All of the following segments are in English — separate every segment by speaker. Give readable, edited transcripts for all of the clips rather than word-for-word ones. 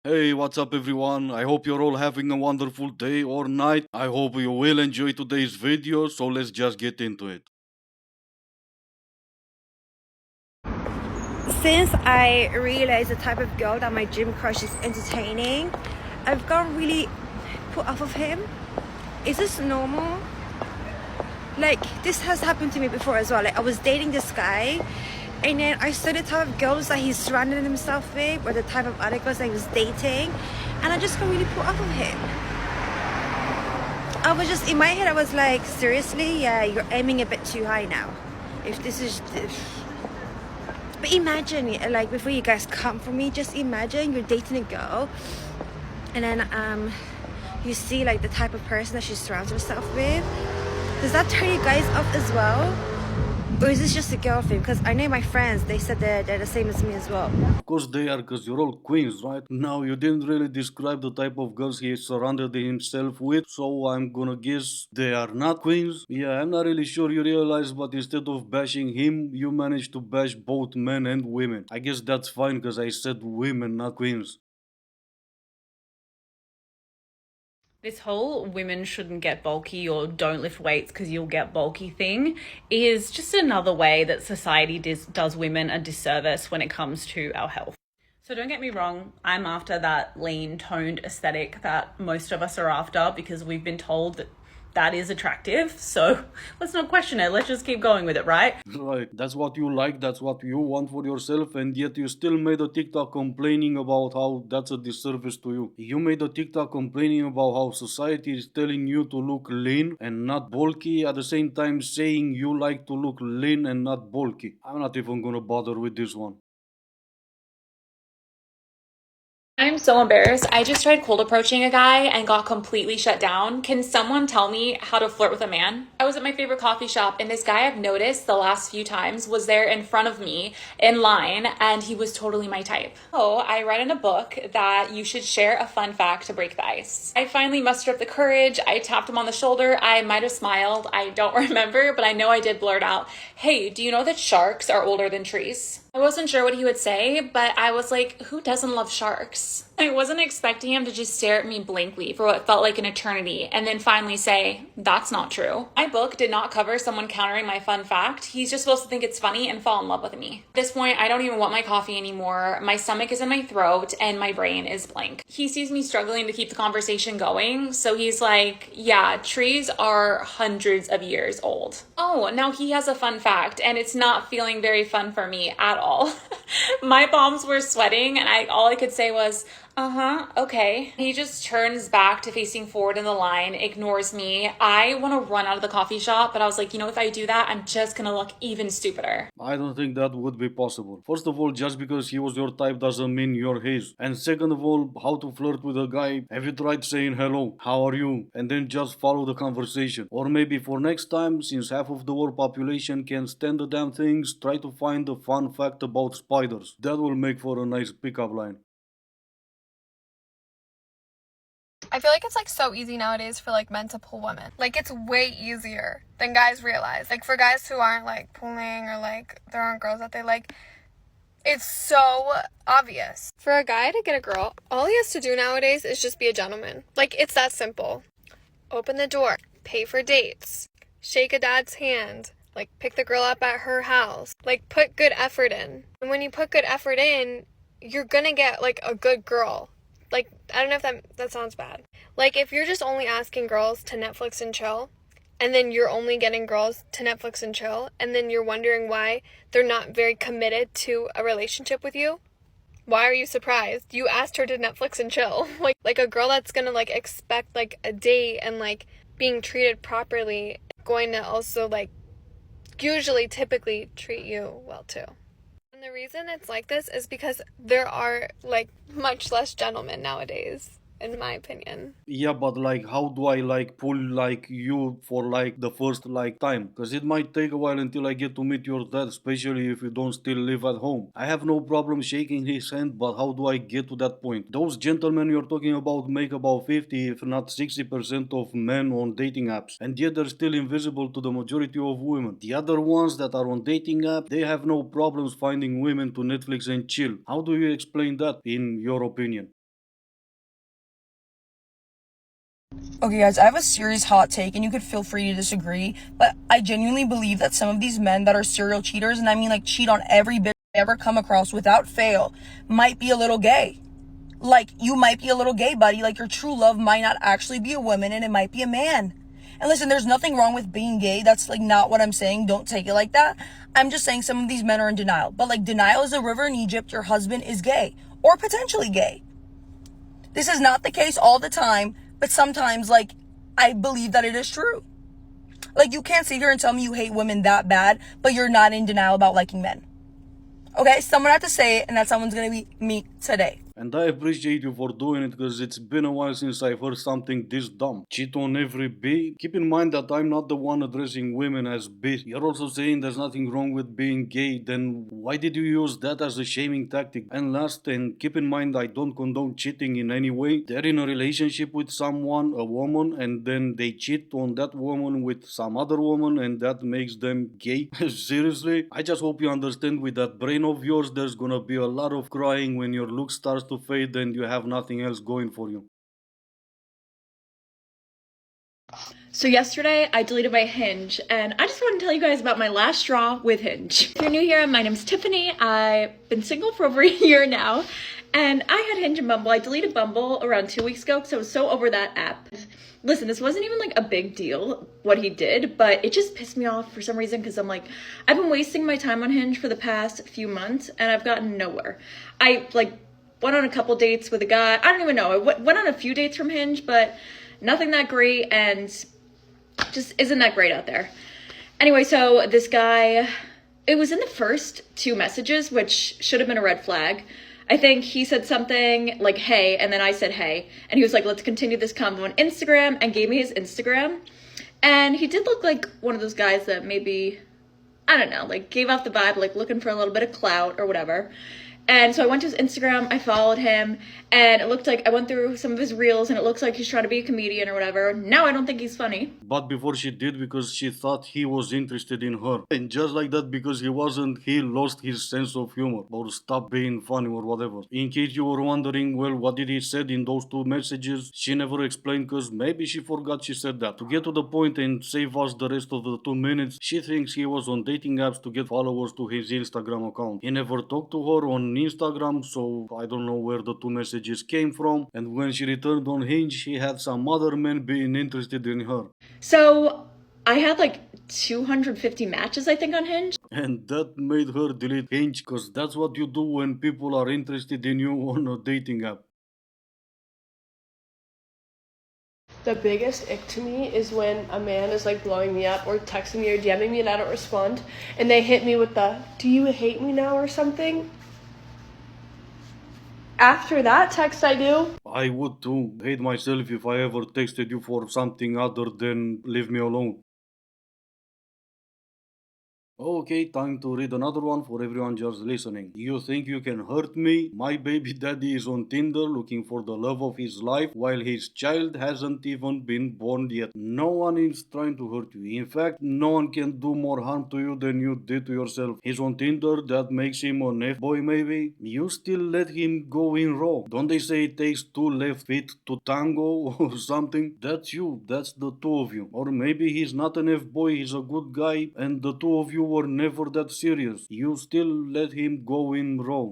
Speaker 1: Hey, what's up everyone? I hope you're all having a wonderful day or night. I hope you will enjoy today's video, so let's just get into it.
Speaker 2: Since I realized the type of girl that my gym crush is entertaining, I've gotten really put off of him. Is this normal? Like, this has happened to me before as well. Like, I was dating this guy, and then I saw the type of girls that he's surrounded himself with, or the type of other girls that he was dating, and I just got really put off of him. I was just, in my head, I was like, seriously? Yeah, you're aiming a bit too high now. If this is... But imagine, like, before you guys come for me, just imagine you're dating a girl, and then you see like the type of person that she surrounds herself with. Does that turn you guys off as well? Or is this just a girl thing? Because I know my friends, they said they're the same as me as well.
Speaker 1: Of course they are, because you're all queens, right? Now, you didn't really describe the type of girls he surrounded himself with, so I'm gonna guess they are not queens. Yeah, I'm not really sure you realize, but instead of bashing him, you managed to bash both men and women. I guess that's fine, because I said women, not queens.
Speaker 3: This whole women shouldn't get bulky or don't lift weights because you'll get bulky thing is just another way that society does women a disservice when it comes to our health. So don't get me wrong, I'm after that lean toned aesthetic that most of us are after because we've been told that that is attractive. So let's not question it. Let's just keep going with it, right?
Speaker 1: Right, that's what you like, that's what you want for yourself, and yet you still made a TikTok complaining about how that's a disservice to you. You made a TikTok complaining about how society is telling you to look lean and not bulky, at the same time saying you like to look lean and not bulky. I'm not even gonna bother with this one.
Speaker 4: I'm so embarrassed. I just tried cold approaching a guy and got completely shut down. Can someone tell me how to flirt with a man? I was at my favorite coffee shop, and this guy I've noticed the last few times was there in front of me in line, and he was totally my type. Oh, I read in a book that you should share a fun fact to break the ice. I finally mustered up the courage. I tapped him on the shoulder. I might have smiled. I don't remember, but I know I did blurt out, "Hey, do you know that sharks are older than trees?" I wasn't sure what he would say, but I was like, who doesn't love sharks? I wasn't expecting him to just stare at me blankly for what felt like an eternity and then finally say, that's not true. My book did not cover someone countering my fun fact. He's just supposed to think it's funny and fall in love with me. At this point, I don't even want my coffee anymore. My stomach is in my throat and my brain is blank. He sees me struggling to keep the conversation going, so he's like, yeah, trees are hundreds of years old. Oh, now he has a fun fact, and it's not feeling very fun for me at all. My palms were sweating, and all I could say was, okay. He just turns back to facing forward in the line, ignores me. I want to run out of the coffee shop, but I was like, if I do that, I'm just gonna look even stupider.
Speaker 1: I don't think that would be possible. First of all, just because he was your type doesn't mean you're his. And second of all, how to flirt with a guy? Have you tried saying hello, how are you? And then just follow the conversation. Or maybe for next time, since half of the world population can stand the damn things, try to find a fun fact about spiders. That will make for a nice pickup line.
Speaker 5: I feel like it's like so easy nowadays for like men to pull women. Like it's way easier than guys realize. Like for guys who aren't like pulling or like there aren't girls that they like, it's so obvious. For a guy to get a girl, all he has to do nowadays is just be a gentleman. Like it's that simple. Open the door, pay for dates, shake a dad's hand, like pick the girl up at her house, like put good effort in. And when you put good effort in, you're gonna get like a good girl. Like, I don't know if that sounds bad. Like, if you're just only asking girls to Netflix and chill, and then you're only getting girls to Netflix and chill, and then you're wondering why they're not very committed to a relationship with you, why are you surprised? You asked her to Netflix and chill. Like a girl that's gonna, like, expect, like, a date and, like, being treated properly, going to also, like, usually typically treat you well, too. And the reason it's like this is because there are, like, much less gentlemen nowadays, in my opinion.
Speaker 1: Yeah, but like, how do I like pull like you for like the first like time? Because it might take a while until I get to meet your dad, especially if you don't still live at home. I have no problem shaking his hand, but how do I get to that point? Those gentlemen you're talking about make about 50, if not 60% of men on dating apps, and yet they're still invisible to the majority of women. The other ones that are on dating apps, they have no problems finding women to Netflix and chill. How do you explain that, in your opinion?
Speaker 6: Okay, guys, I have a serious hot take, and you could feel free to disagree, but I genuinely believe that some of these men that are serial cheaters, and I mean like cheat on every bitch they ever come across without fail, might be a little gay. Like, you might be a little gay, buddy. Like, your true love might not actually be a woman, and it might be a man. And listen, there's nothing wrong with being gay. That's, like, not what I'm saying. Don't take it like that. I'm just saying some of these men are in denial. But, like, denial is a river in Egypt. Your husband is gay. Or potentially gay. This is not the case all the time, but sometimes, like, I believe that it is true. Like, you can't sit here and tell me you hate women that bad, but you're not in denial about liking men. Okay? Someone had to say it, and that someone's gonna be me today.
Speaker 1: And I appreciate you for doing it because it's been a while since I've heard something this dumb. Cheat on every B? Keep in mind that I'm not the one addressing women as B. You're also saying there's nothing wrong with being gay, then why did you use that as a shaming tactic? And last, and keep in mind I don't condone cheating in any way. They're in a relationship with someone, a woman, and then they cheat on that woman with some other woman and that makes them gay. Seriously? I just hope you understand with that brain of yours there's gonna be a lot of crying when your look starts to fade and you have nothing else going for you.
Speaker 3: So yesterday I deleted my Hinge, and I just want to tell you guys about my last straw with Hinge. If you're new here, my name's Tiffany. I've been single for over a year now, and I had Hinge and Bumble. I deleted Bumble around 2 weeks ago because I was so over that app. Listen, this wasn't even like a big deal what he did, but it just pissed me off for some reason because I'm like, I've been wasting my time on Hinge for the past few months and I've gotten nowhere. I went on a couple dates with a guy. I don't even know. I went on a few dates from Hinge, but nothing that great and just isn't that great out there. Anyway, so this guy, it was in the first 2 messages, which should have been a red flag. I think he said something like, hey, and then I said, hey. And he was like, let's continue this convo on Instagram, and gave me his Instagram. And he did look like one of those guys that maybe, I don't know, like gave off the vibe, like looking for a little bit of clout or whatever. And so I went to his Instagram, I followed him, and it looked like I went through some of his reels, and it looks like he's trying to be a comedian or whatever. Now I don't think he's funny.
Speaker 1: But before she did because she thought he was interested in her. And just like that because he wasn't, he lost his sense of humor. Or stopped being funny or whatever. In case you were wondering, well, what did he said in those 2 messages? She never explained because maybe she forgot she said that. To get to the point and save us the rest of the 2 minutes, she thinks he was on dating apps to get followers to his Instagram account. He never talked to her on Instagram, so I don't know where the 2 messages came from. And when she returned on Hinge, she had some other men being interested in her.
Speaker 3: So I had like 250 matches, I think, on Hinge.
Speaker 1: And that made her delete Hinge, cause that's what you do when people are interested in you on a dating app.
Speaker 7: The biggest ick to me is when a man is like blowing me up or texting me or DMing me and I don't respond, and they hit me with the, do you hate me now or something? After that text I do.
Speaker 1: I would too. Hate myself if I ever texted you for something other than leave me alone. Okay, time to read another one for everyone just listening. You think you can hurt me? My baby daddy is on Tinder looking for the love of his life while his child hasn't even been born yet. No one is trying to hurt you. In fact, no one can do more harm to you than you did to yourself. He's on Tinder, that makes him an F-boy maybe? You still let him go in raw. Don't they say it takes 2 left feet to tango or something? That's you, that's the 2 of you. Or maybe he's not an F-boy, he's a good guy and the 2 of you were never that serious. You still let him go in raw.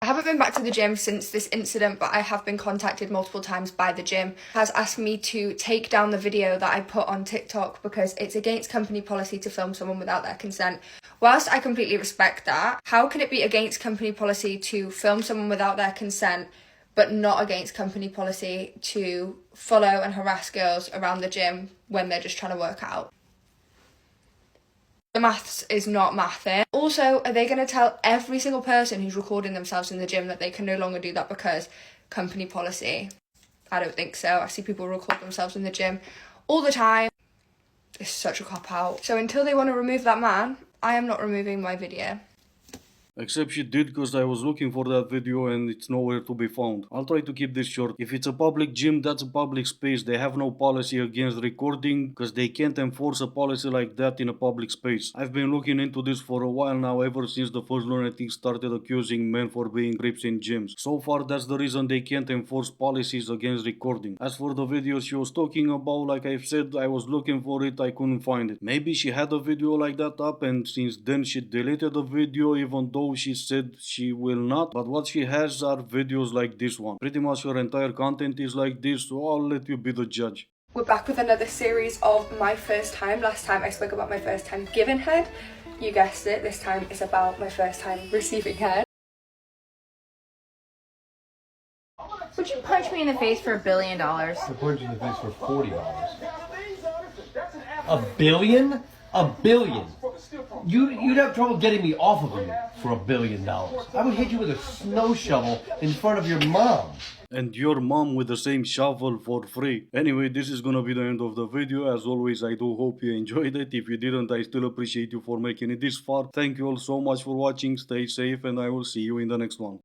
Speaker 8: I haven't been back to the gym since this incident, but I have been contacted multiple times by the gym. Has asked me to take down the video that I put on TikTok because it's against company policy to film someone without their consent. Whilst I completely respect that, how can it be against company policy to film someone without their consent, but not against company policy to follow and harass girls around the gym when they're just trying to work out? The maths is not mathing. Also, are they going to tell every single person who's recording themselves in the gym that they can no longer do that because company policy? I don't think so. I see people record themselves in the gym all the time. It's such a cop-out. So until they want to remove that man, I am not removing my video.
Speaker 1: Except she did, because I was looking for that video and it's nowhere to be found. I'll try to keep this short. If it's a public gym, that's a public space. They have no policy against recording because they can't enforce a policy like that in a public space. I've been looking into this for a while now, ever since the first lunatic started accusing men for being creeps in gyms. So far, that's the reason they can't enforce policies against recording. As for the video she was talking about, like I've said, I was looking for it, I couldn't find it. Maybe she had a video like that up and since then she deleted the video, even though she said she will not. But what she has are videos like this one. Pretty much her entire content is like this, so I'll let you be the judge.
Speaker 8: We're back with another series of my first time. Last time I spoke about my first time giving head. You guessed it, this time it's about my first time receiving head.
Speaker 9: Would you punch me in the face for $1 billion?
Speaker 10: I punch you in the face for $40. A billion? A billion. You'd have trouble getting me off of him for $1 billion. I would hit you with a snow shovel in front of your mom.
Speaker 1: And your mom with the same shovel for free. Anyway, this is gonna be the end of the video. As always, I do hope you enjoyed it. If you didn't, I still appreciate you for making it this far. Thank you all so much for watching. Stay safe and I will see you in the next one.